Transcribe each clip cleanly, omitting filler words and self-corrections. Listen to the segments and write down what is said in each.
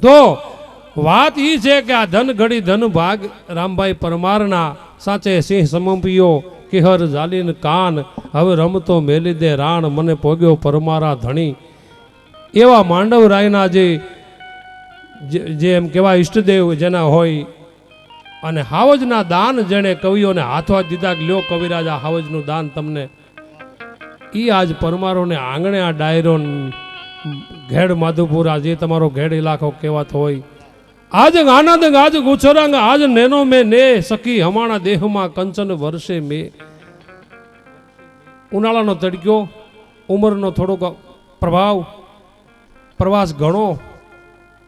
તો વાત એ છે કે આ ધન ઘડી ધન ભાગ રામભાઈ પરમારના સાચે સિંહ સમંપિયો કેહર જાલીન કાન હવે રમતો મેલી દે રાણ મને પોગ્યો પરમારા ધણી એવા માંડવ રાયના જે એમ કહેવાય ઈષ્ટદેવ જેના હોય અને હાવજના દાન જેણે કવિઓને હાથવા દીધા લ્યો કવિરાજ આ હાવજનું દાન તમને ઈ આજ પરમારોને આંગણે આ ડાયરો ઘેડ માધુપુરા જે તમારો ઘેડ ઇલાકો કહેવાતો હોય આજ આનંદ આજ ગુછરાંગ આજ નેનો મેં ને સખી હમાણા દેહમાં કંચન વર્ષે મેં ઉનાળાનો તડક્યો ઉંમરનો થોડોક પ્રભાવ પ્રવાસ ઘણો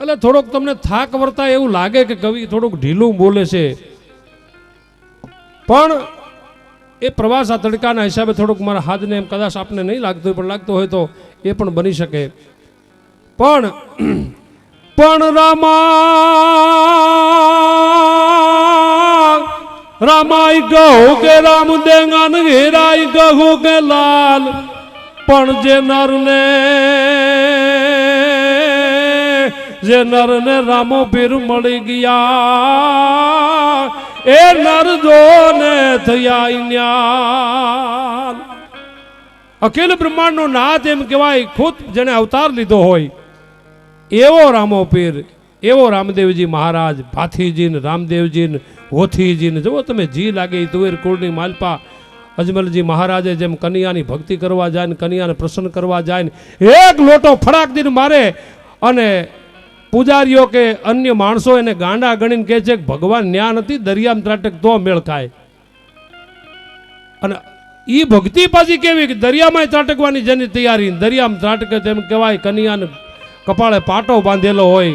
એટલે થોડોક તમને થાક વર્તાય એવું લાગે કે કવિ થોડુંક ઢીલું બોલે છે પણ એ પ્રવાસ આ તડકાના હિસાબે થોડુંક મારા હાથને એમ કદાચ આપને નહીં લાગતું પણ લાગતો હોય તો એ પણ બની શકે પણ રામાય કહો કે રામ દેંગાન હેરાય કહો કે લાલ પણ જે નરને રામો પીર મળી ગયા એ નર જોને થયા ન્યાલ અખિલ બ્રહ્માંડનો નાથ એમ કહેવાય ખુદ જેને અવતાર લીધો હોય એવો રામો પીર એવો રામદેવજી મહારાજ ભાથીજીને રામદેવજીને હોથીજીને જુઓ તમે જી લાગે તુવેર કુળની માલપા અજમલજી મહારાજે જેમ કન્યાની ભક્તિ કરવા જાય ને કન્યાને પ્રસન્ન કરવા જાય ને એક લોટો ફડાક દીને મારે અને પૂજારીઓ કે અન્ય માણસો એને ગાંડા ગણીને કહે છે કે ભગવાન ન્યા નથી દરિયામ ત્રાટક તો મેળ ખાય અને ઈ ભક્તિ પાછી કેવી કે દરિયામાં ત્રાટકવાની જેની તૈયારી દરિયામાં ત્રાટકે તેમ કહેવાય કન્યાને કપાળે પાટો બાંધેલો હોય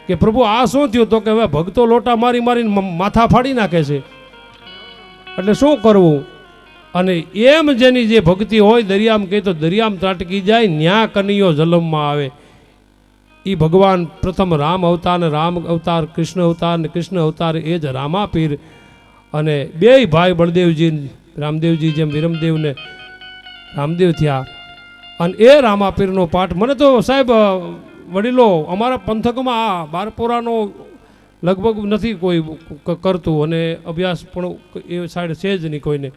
કે પ્રભુ આ શું થયું તો કે હવે ભક્તો લોટા મારી મારીને માથા ફાડી નાખે છે એટલે શું કરવું અને એમ જેની જે ભક્તિ હોય દરિયામાં કહે તો દરિયામાં ત્રાટકી જાય ન્યા કનૈયો જન્મમાં આવે એ ભગવાન પ્રથમ રામ અવતાર ને રામ અવતાર કૃષ્ણ અવતાર ને કૃષ્ણ અવતાર એ જ રામાપીર અને બેય ભાઈ બળદેવજી રામદેવજી જેમ વિરમદેવને રામદેવ થયા અને એ રામાપીરનો પાઠ મને તો સાહેબ વડીલો અમારા પંથકમાં આ બારપોરાનો લગભગ નથી કોઈ કરતું અને અભ્યાસ પણ એ સાઈડ છે જ નહીં કોઈને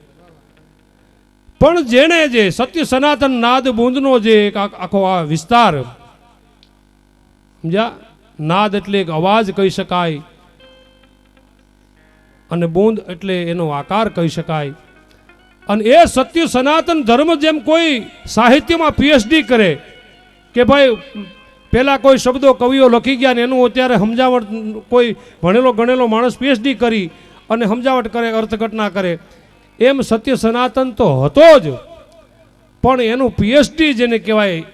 પણ જેણે જે સત્ય સનાતન નાદ બુંદનો જે આખો આ વિસ્તાર સમજ્યા નાદ એટલે એક અવાજ કહી શકાય અને બુંદ એટલે એનો આકાર કહી શકાય અને એ સત્ય સનાતન ધર્મ જેમ કોઈ સાહિત્યમાં પીએચડી કરે કે ભાઈ પહેલા કોઈ શબ્દો કવિઓ લખી ગયા ને એનું અત્યારે સમજાવટ કોઈ ભણેલો ગણેલો માણસ પીએચડી કરી અને સમજાવટ કરે અર્થઘટના કરે એમ સત્ય સનાતન તો હતો જ પણ એનું પીએચડી જેને કહેવાય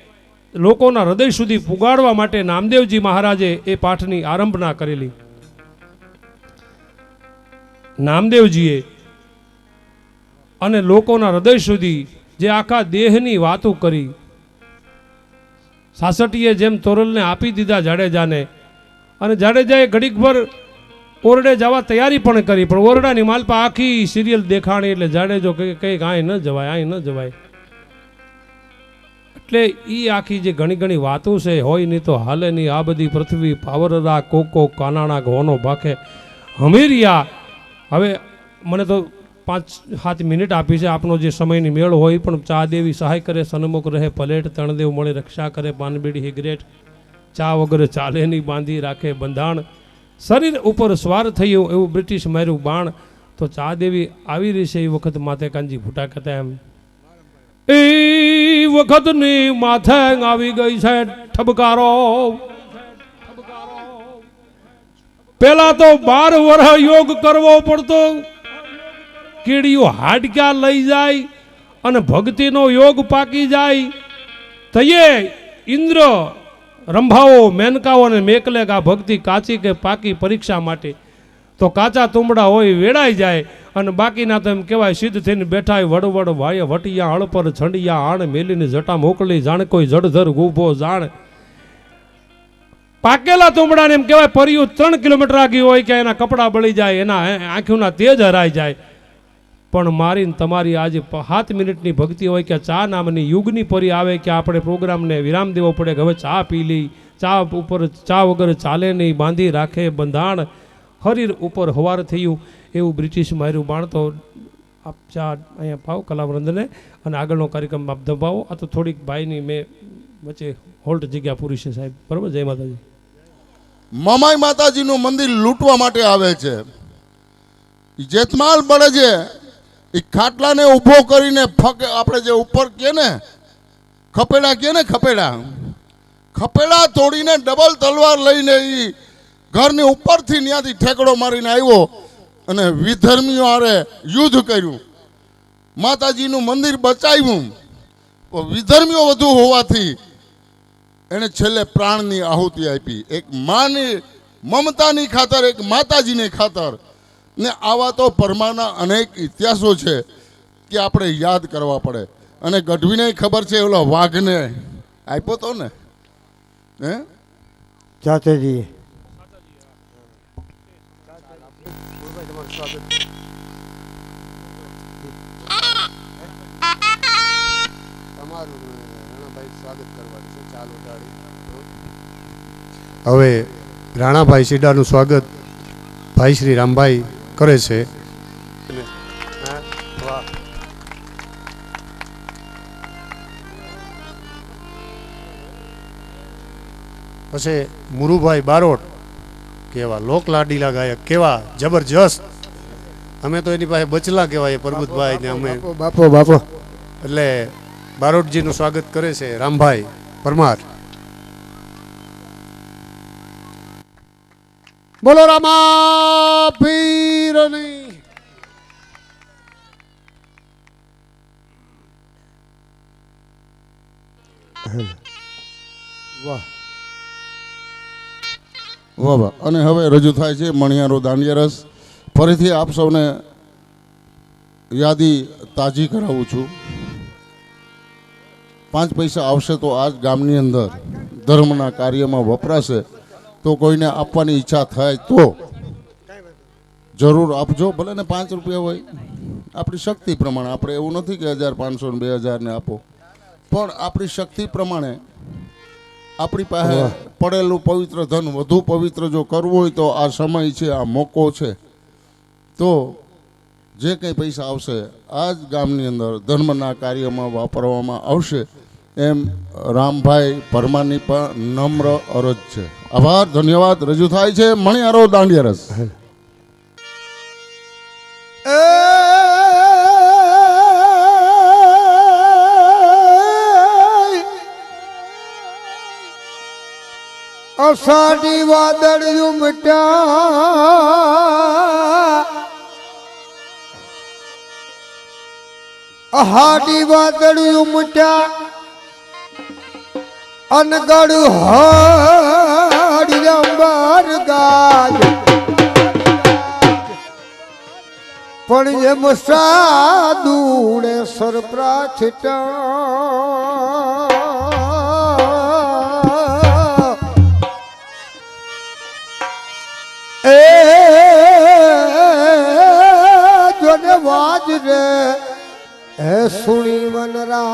લોકોના હૃદય સુધી પુગાડવા માટે નામદેવજી મહારાજે એ પાઠની આરંભના કરેલી નામદેવજીએ અને લોકોના હૃદય સુધી જે આખા દેહની વાતો કરી સાસટીએ જેમ તોરલને આપી દીધા જાડેજાને અને જાડેજાએ ઘડીકભર ઓરડે જવા તૈયારી પણ કરી પણ ઓરડાની માલપા આખી સિરિયલ દેખાણી એટલે જાડેજો કંઈક અહીં ન જવાય અહીં ન જવાય એટલે એ આખી જે ઘણી ઘણી વાતો છે હોય નહીં તો હાલે નહીં આ બધી પૃથ્વી પાવરરા કોકો કાનાણા ઘોનો ભાખે હમીરિયા હવે મને તો 5-7 મિનિટ આપી છે આપનો જે સમયની મેળ હોય પણ ચા દેવી સહાય કરે સન્મુખ રહે પલેટ તણદેવ મળે રક્ષા કરે પાનબીડી સિગરેટ ચા વગર ચાલે નહીં બાંધી રાખે બંધાણ શરીર ઉપર સ્વાર થયું એવું બ્રિટિશ માર્યું બાણ તો ચા દેવી આવી રહી છે એ વખત માથે કાનજી ભૂટા કહેતા એમ એ વખતની માથે આવી ગઈ છે ઠબકારો પેલા તો 12 વર્ષ યોગ કરવો પડતો કીડીઓ હાડક્યા લઈ જાય અને ભક્તિનો યોગ પાકી જાય તયે ઇન્દ્ર રંભાઓ મેનકાઓ અને મેકલે આ ભક્તિ કાચી કે પાકી પરીક્ષા માટે તો કાચા તુંબડા હોય વેડાઈ જાય અને બાકીના તો એમ કહેવાય સિદ્ધ થઈને બેઠા વડવડ વાય વટિયા હળ પર છંડિયા આણ મેલીને જટા મોકલી જાણ કોઈ જડધર ગુભો જાણ પાકેલા તુંબડાને એમ કહેવાય પરિયું 3 કિલોમીટર આગી હોય કે એના કપડા બળી જાય એના આંખોના તેજ હરાઈ જાય પણ મારી ને તમારી આજે 7 મિનિટની ભક્તિ હોય કે ચા નામની યુગની પરી આવે કે આપણે પ્રોગ્રામને વિરામ દેવો પડે કે હવે ચા પી લઈ, ચા ઉપર ચા વગર ચાલે નહીં, બાંધી રાખે બંધાણ હરીર ઉપર હવાર થયું, એવું બ્રિટિશ માર્યું બાણ. તો આપ ચા અહીંયા પાવ કલાવૃંદને અને આગળનો કાર્યક્રમ આપ દબાવો. આ તો થોડીક ભાઈની મેં વચ્ચે હોલ્ટ જગ્યા પૂરી છે સાહેબ, બરાબર. જય માતાજી. મમાઈ માતાજીનું મંદિર લૂંટવા માટે આવે છે. જેતમાલ બળે છે એ ખાટલાને ઊભો કરીને આપણે જે ઉપર કે ને ખપેડા કે ને ખપેડા તોડીને ડબલ તલવાર લઈને એ ઘરની ઉપરથી ત્યાંથી ઠેકડો મારીને આવ્યો અને વિધર્મીઓ હારે યુદ્ધ કર્યું, માતાજીનું મંદિર બચાવ્યું. વિધર્મીઓ વધુ હોવાથી એને છેલ્લે પ્રાણની આહુતિ આપી, એક માની મમતાની ખાતર, એક માતાજીની ખાતર. ને આવા તો પરમાના અનેક ઇતિહાસો છે કે આપણે યાદ કરવા પડે. અને ગઢવીને ખબર છે, ઓલો વાઘને આપ્યો તો ને હે ચાચેજી. હવે રાણાભાઈ સીડાનું સ્વાગત ભાઈ શ્રી રામભાઈ કરે છે. પછી મુરુભાઈ બારોટ કેવા લોક લાડીલા ગાયક, કેવા જબરજસ્ત. અમે તો એની પાસે બચલા કહેવાય પરબતભાઈ ને અમે બાપો બાપો. એટલે બારોટજીનું સ્વાગત કરે છે રામભાઈ પરમાર. બોલો રામા પીરની. વાહ વાહ વાહ. અને હવે રજૂ થાય છે મણિયારો દાંડિયા રસ. ફરીથી આપ સૌને યાદી તાજી કરાવું છું. 5 પૈસા આવશે તો આ જ ગામની અંદર ધર્મના કાર્યમાં વપરાશે. તો કોઈને આપવાની ઈચ્છા થાય તો જરૂર આપજો, ભલે ને 5 રૂપિયા હોય, આપણી શક્તિ પ્રમાણે. આપણે એવું નથી કે 1500 ને 2000 ને આપો, પણ આપણી શક્તિ પ્રમાણે આપણી પાસે પડેલું પવિત્ર ધન વધુ પવિત્ર જો કરવું હોય તો આ સમય છે, આ મોકો છે. તો જે કંઈ પૈસા આવશે આ જ ગામની અંદર ધર્મના કાર્યમાં વાપરવામાં આવશે, એમ રામભાઈ પરમારની પણ નમ્ર અરજ છે. આભાર, ધન્યવાદ. રજૂ થાય છે મણિયારો દાંડિયા રસ. અષાઢી વાદળ ઉમટ્યા, અહાડી વાદળ ઉમટ્યા, અનગઢ હાડી અંબર ગાજ. પણ એમ સાદુડે સરપ્રા છટા, એ જોને વાજ રે હે સુણી મનરા.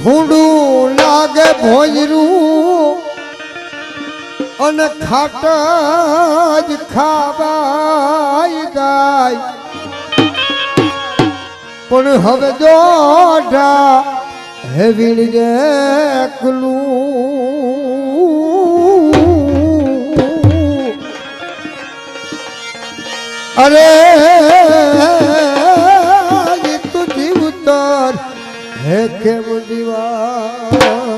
ભૂંડું લાગે ભોજરું અને ખાટા જ ખાવાય ગાય. પણ હવે જોઢા હે વીણજે કલું અરે તું જીવતર હે કેમ દીવા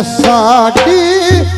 સાડી